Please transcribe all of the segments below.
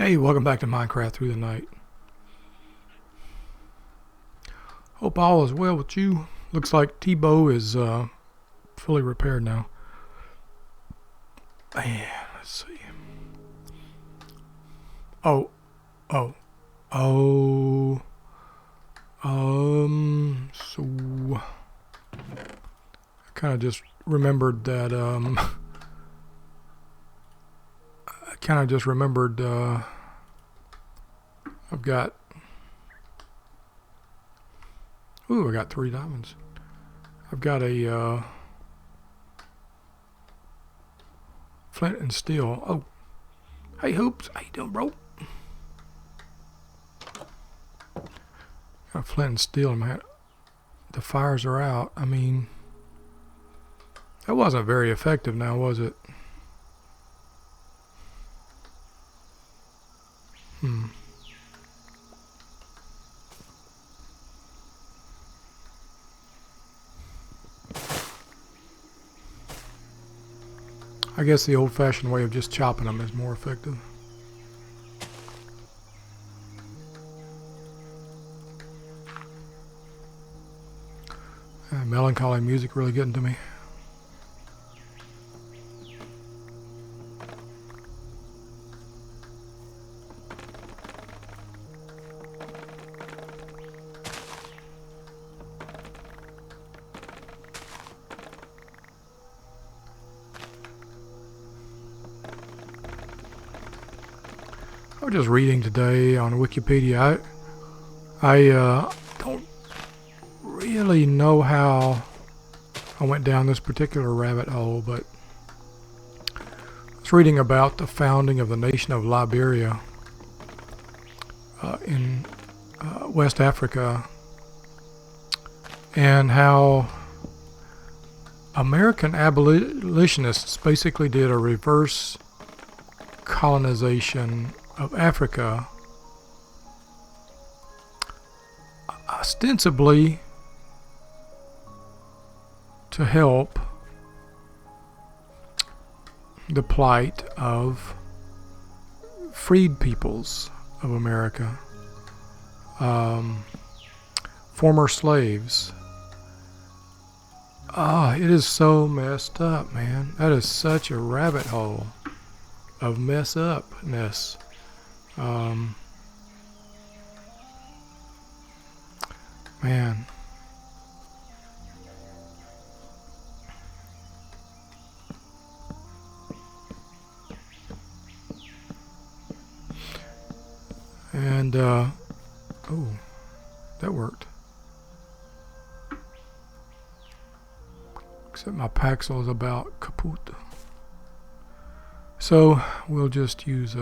Hey, welcome back to Minecraft Through the Night. Hope all is well with you. Looks like T-Bow is fully repaired now. Man, let's see. Oh. So I kind of just remembered that, I've got, I got 3 diamonds. I've got a, flint and steel. Oh, hey Hoops, how you doing, bro? Got flint and steel in my hand. The fires are out. I mean, that wasn't very effective now, was it? I guess the old-fashioned way of just chopping them is more effective. Melancholy music really getting to me. I was just reading today on Wikipedia. I don't really know how I went down this particular rabbit hole, but I was reading about the founding of the nation of Liberia in West Africa, and how American abolitionists basically did a reverse colonization of Africa, ostensibly to help the plight of freed peoples of America, former slaves. It is so messed up, man. That is such a rabbit hole of mess upness. Man. And, oh, that worked. Except my Paxel is about kaput. So, we'll just use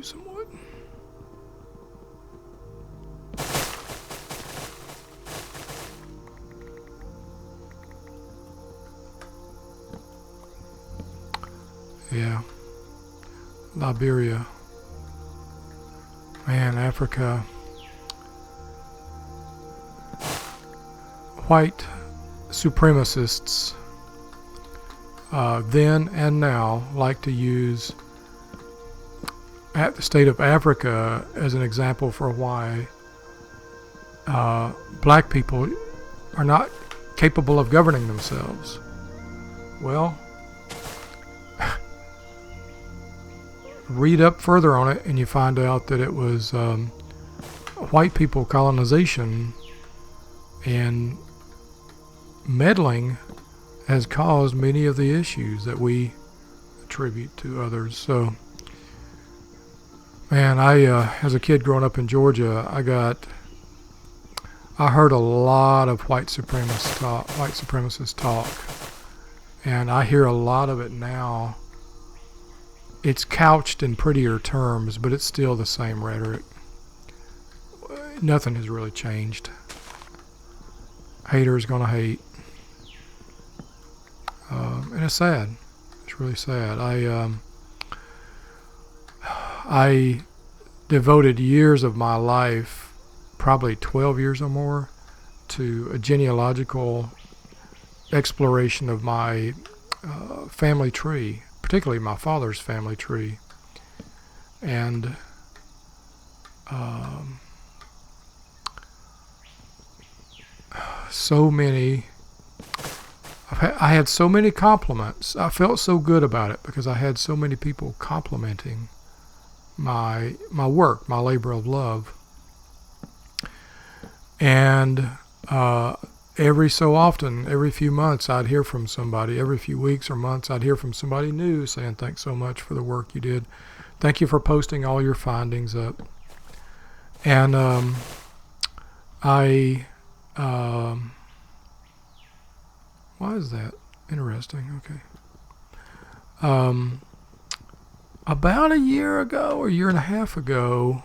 some wood. Yeah. Liberia. Man, Africa. White supremacists then and now like to use the state of Africa as an example for why black people are not capable of governing themselves. Well, read up further on it and you find out that it was white people colonization and meddling has caused many of the issues that we attribute to others. So, man, I as a kid growing up in Georgia, I heard a lot of white supremacist talk, and I hear a lot of it now. It's couched in prettier terms, but it's still the same rhetoric. Nothing has really changed. Haters gonna hate. And it's sad. It's really sad. I devoted years of my life, probably 12 years or more, to a genealogical exploration of my family tree, particularly my father's family tree. And so many, I had so many compliments. I felt so good about it because I had so many people complimenting my work, my labor of love. And every so often, every few months, I'd hear from somebody. Every few weeks or months, I'd hear from somebody new saying, thanks so much for the work you did. Thank you for posting all your findings up. And why is that? Interesting. Okay. About a year ago or a year and a half ago,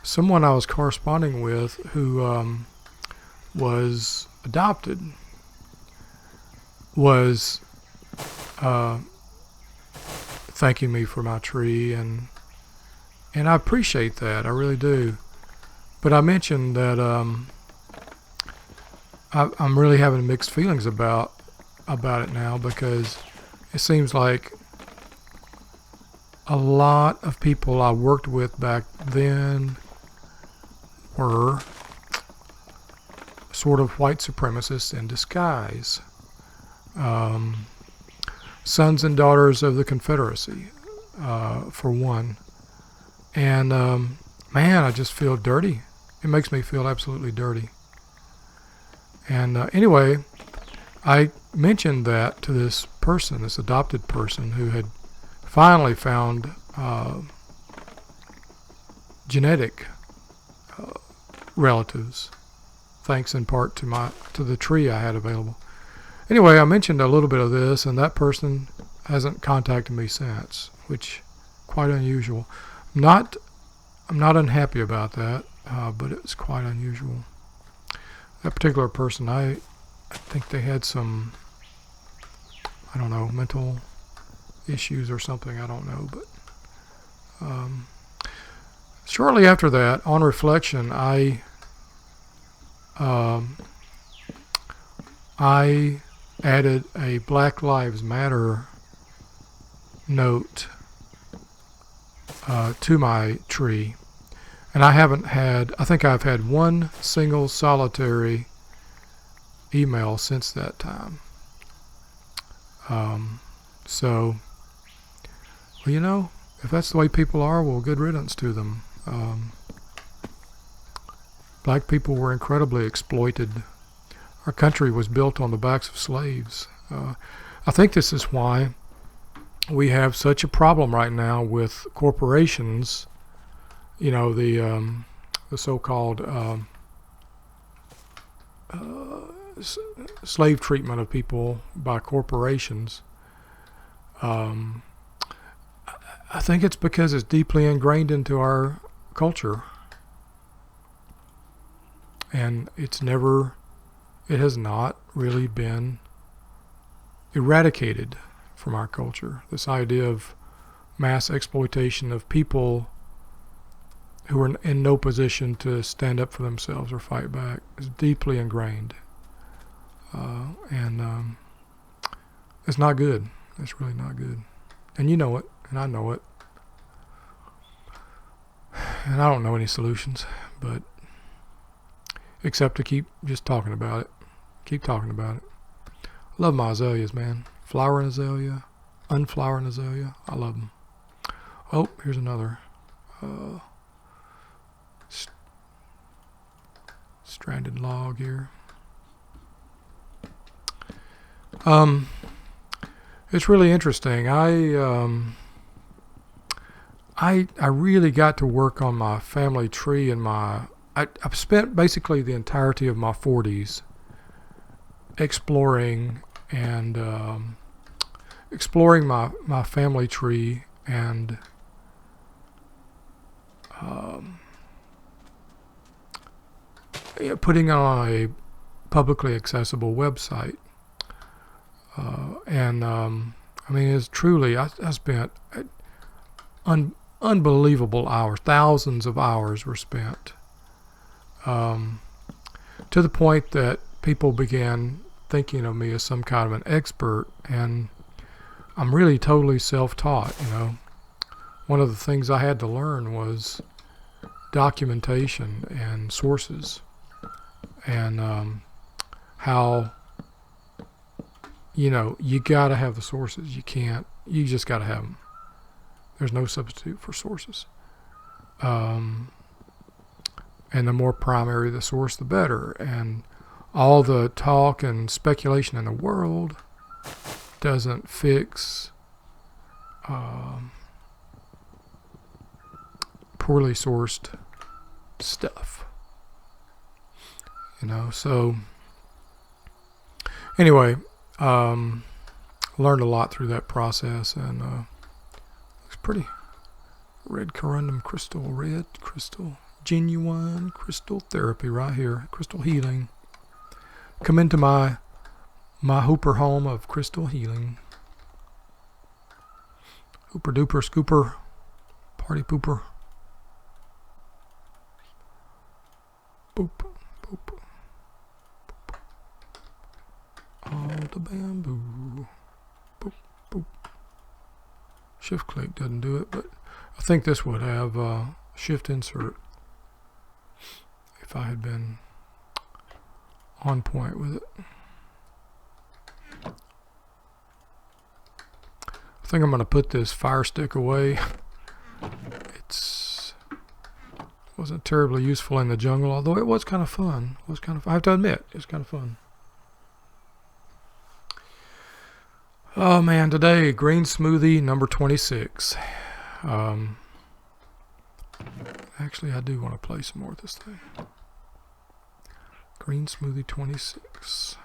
someone I was corresponding with who was adopted was thanking me for my tree, and I appreciate that. I really do. But I mentioned that I'm really having mixed feelings about it now, because it seems like a lot of people I worked with back then were sort of white supremacists in disguise. Sons and daughters of the Confederacy, for one. And man, I just feel dirty. It makes me feel absolutely dirty. And anyway, I mentioned that to this person, this adopted person who had finally found genetic relatives, thanks in part to the tree I had available. Anyway, I mentioned a little bit of this, and that person hasn't contacted me since, which quite unusual. I'm not unhappy about that, but it's quite unusual. That particular person, I think they had some, I don't know, mental issues or something. I don't know, but shortly after that, on reflection, I added a Black Lives Matter note to my tree, and I think I've had one single solitary email since that time. So, well, you know, if that's the way people are, well, good riddance to them. Black people were incredibly exploited. Our country was built on the backs of slaves. I think this is why we have such a problem right now with corporations. You know, the so-called slave treatment of people by corporations. I think it's because it's deeply ingrained into our culture, and it has not really been eradicated from our culture. This idea of mass exploitation of people who are in no position to stand up for themselves or fight back is deeply ingrained. And it's not good. It's really not good. And you know it, and I know it. And I don't know any solutions, but except to keep just talking about it. Keep talking about it. I love my azaleas, man. Flowering azalea, unflowering azalea. I love them. Oh, here's another stranded log here. It's really interesting. I really got to work on my family tree, and I've spent basically the entirety of my 40s exploring my family tree and putting it on a publicly accessible website. I mean, it's truly, I spent unbelievable hours. Thousands of hours were spent, to the point that people began thinking of me as some kind of an expert. And I'm really totally self-taught, you know. One of the things I had to learn was documentation and sources, and how, you know, you got to have the sources. You just got to have them. There's no substitute for sources. And the more primary the source, the better. And all the talk and speculation in the world doesn't fix poorly sourced stuff. You know, so anyway, learned a lot through that process, and looks pretty. Red corundum crystal, red crystal, genuine crystal therapy right here, crystal healing. Come into my Hooper home of crystal healing. Hooper duper scooper, party pooper. Boop, boop, boop. All the bamboo. Boop, boop. Shift click doesn't do it, but I think this would have shift insert if I had been on point with it. I think I'm going to put this fire stick away. Wasn't terribly useful in the jungle, although it was kind of fun. I have to admit, it was kind of fun. Oh man, today green smoothie number 26. Actually, I do want to play some more with this thing. Green smoothie 26.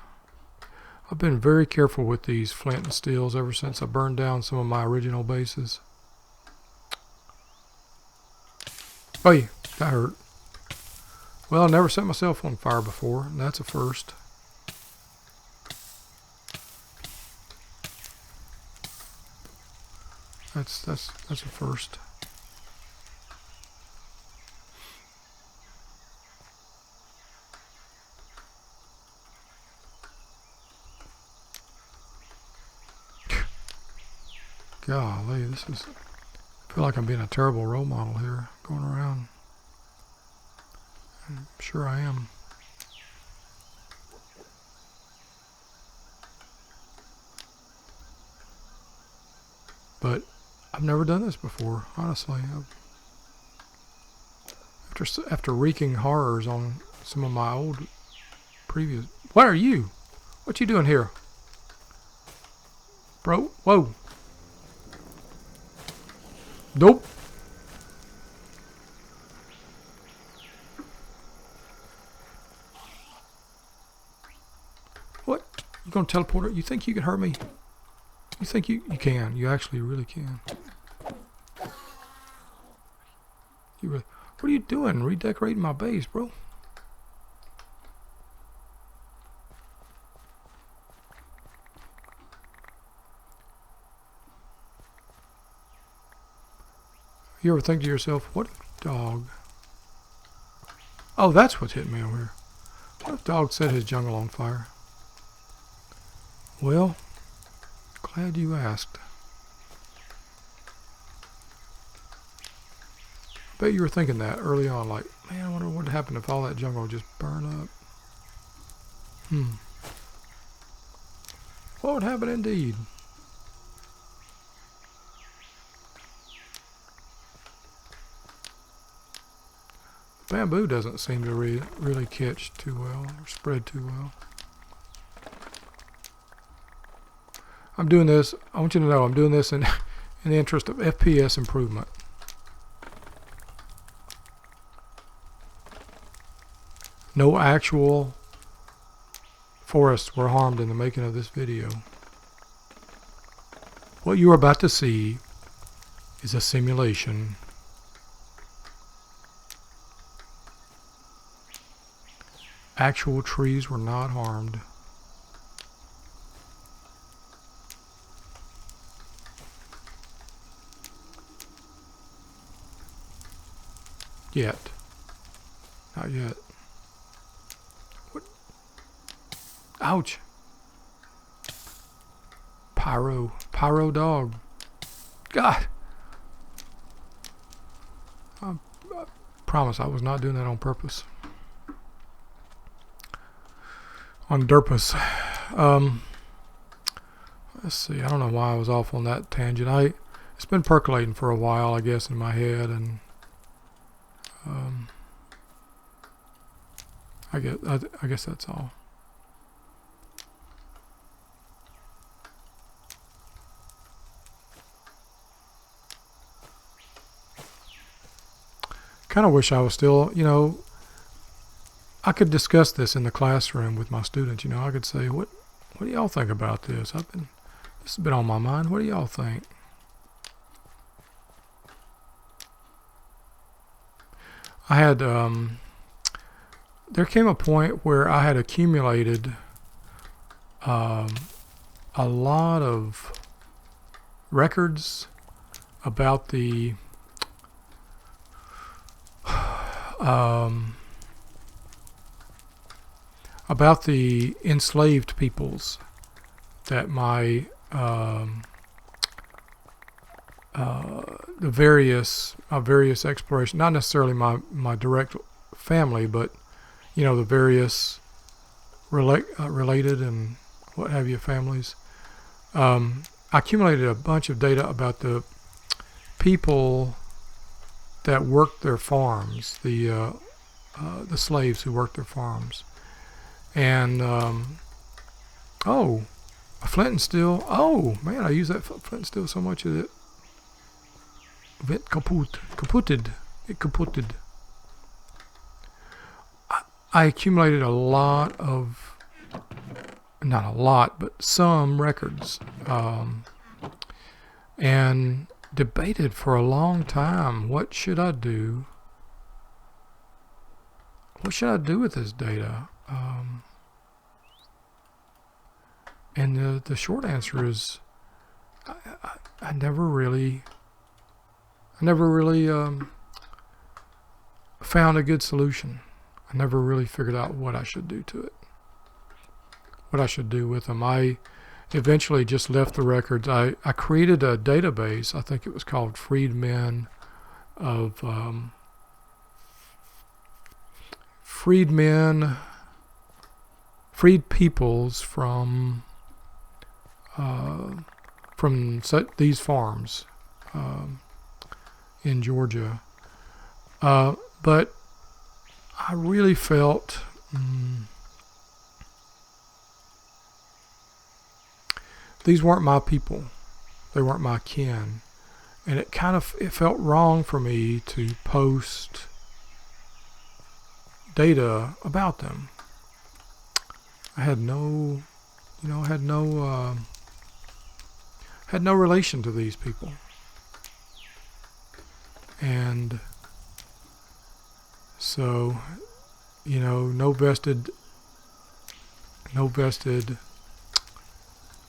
I've been very careful with these flint and steels ever since I burned down some of my original bases. Hey, that hurt. Well, I never set myself on fire before, and that's a first. That's a first. Golly, I feel like I'm being a terrible role model here, going around. I'm sure I am. But I've never done this before, honestly. After wreaking horrors on some of my old previous... What are you? What you doing here? Bro, whoa. Nope. What? You gonna teleport her? You think you can hurt me? You think you can. You actually really can. What are you doing? Redecorating my base, bro. You ever think to yourself, what if dog... Oh, that's what's hitting me over here. What if dog set his jungle on fire? Well, glad you asked. I bet you were thinking that early on, like, man, I wonder what would happen if all that jungle would just burn up. What would happen indeed? Bamboo doesn't seem to really catch too well or spread too well. I'm doing this, I want you to know I'm doing this in the interest of FPS improvement. No actual forests were harmed in the making of this video. What you are about to see is a simulation. Actual trees were not harmed. Yet. Not yet. What? Ouch. pyro dog. God. I promise I was not doing that on purpose. On purpose. Let's see. I don't know why I was off on that tangent. It's been percolating for a while, I guess, in my head, and I guess that's all. Kind of wish I was still, I could discuss this in the classroom with my students. I could say, what do y'all think about this? This has been on my mind. What do y'all think? I had, there came a point where I had accumulated a lot of records about the enslaved peoples that my the various explorations, not necessarily my direct family, but the various related and what have you families. I accumulated a bunch of data about the people that worked their farms, the slaves who worked their farms, and a flint and steel. Oh man, I use that flint and steel so much that it kaputted. I accumulated a lot of, not a lot, but some records, and debated for a long time. What should I do? What should I do with this data? And the short answer is, I never really found a good solution. I never really figured out what I should do to it, what I should do with them. I eventually just left the records. I created a database. I think it was called Freed Peoples from these farms in Georgia. But I really felt these weren't my people. They weren't my kin. And it felt wrong for me to post data about them. I had no relation to these people. And so, no vested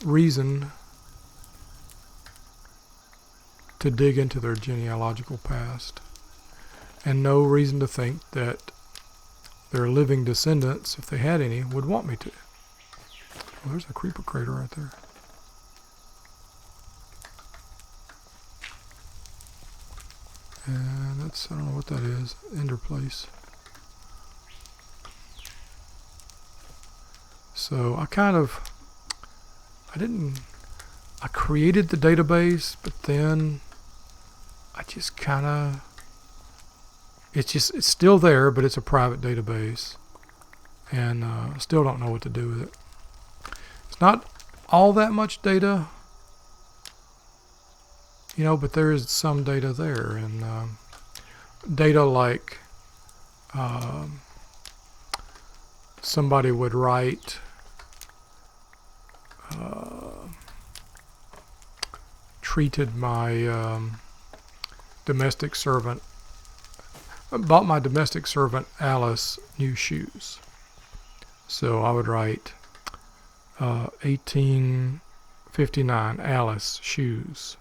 reason to dig into their genealogical past, and no reason to think that their living descendants, if they had any, would want me to. Well, there's a creeper crater right there. And that's, I don't know what that is, Ender Place. So I created the database, but then it's still there, but it's a private database, and I still don't know what to do with it. It's not all that much data, but there is some data there, and data like somebody would write treated my domestic servant, bought my domestic servant Alice new shoes. So I would write 1859 Alice shoes.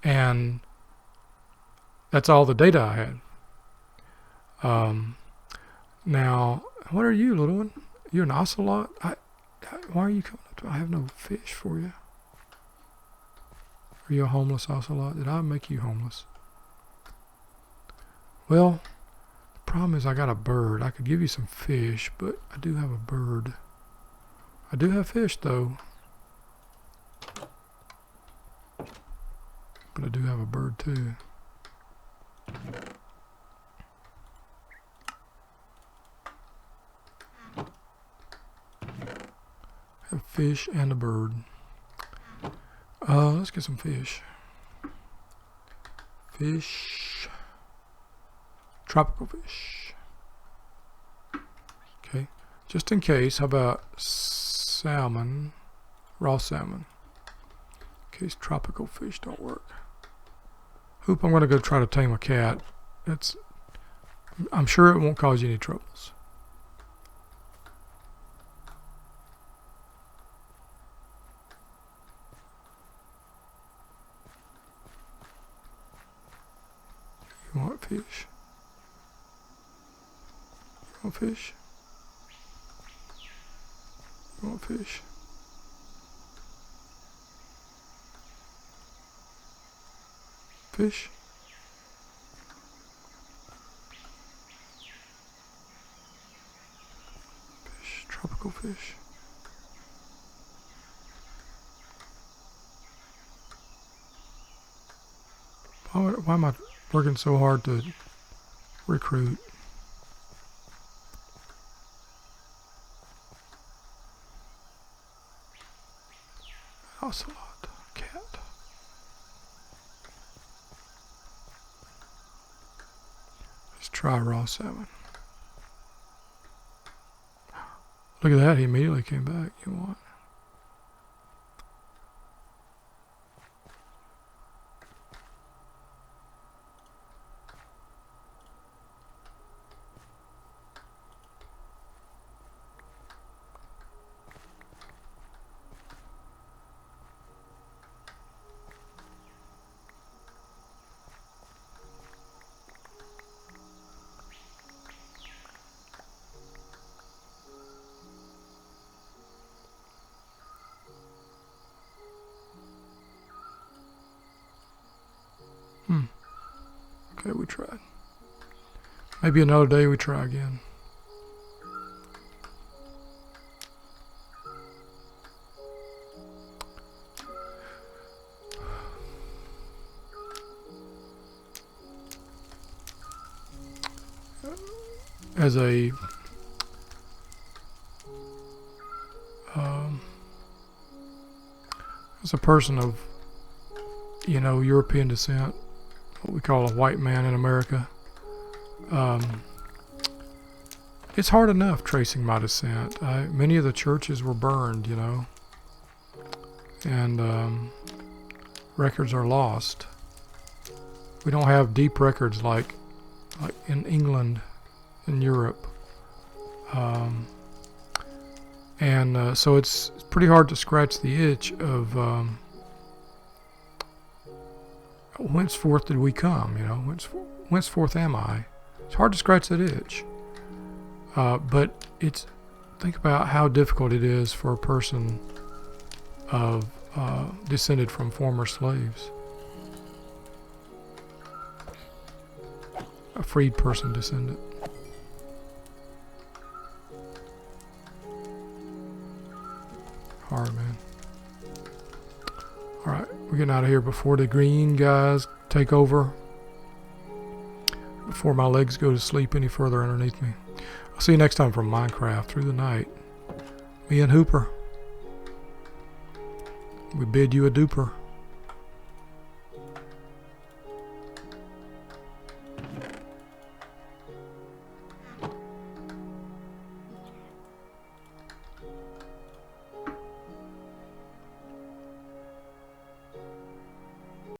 And that's all the data I had. Now, what are you, little one? You're an ocelot? Why are you coming up to me? I have no fish for you. Are you a homeless ocelot? Did I make you homeless? Well, the problem is I got a bird. I could give you some fish, but I do have a bird. I do have fish, though. But I do have a bird, too. I have fish and a bird. Let's get some fish. Fish. Tropical fish. Okay. Just in case, how about salmon? Raw salmon. In case tropical fish don't work. Hoop, I'm going to go try to tame a cat. I'm sure it won't cause you any troubles. You want fish? You want fish? You want fish? Fish? Fish, tropical fish. Why am I working so hard to recruit? Ocelot, cat. Let's try raw salmon. Look at that, he immediately came back. You want? Okay, we tried. Maybe another day we try again. As a person of, European descent, what we call a white man in America, it's hard enough tracing my descent. Many of the churches were burned, and records are lost. We don't have deep records like in England, in Europe, and so it's pretty hard to scratch the itch of whenceforth did we come, whenceforth am I? It's hard to scratch that itch. But think about how difficult it is for a person of descended from former slaves. A freed person descendant. Hard, man. Alright, we're getting out of here before the green guys take over. Before my legs go to sleep any further underneath me. I'll see you next time from Minecraft Through the Night. Me and Hooper. We bid you a duper.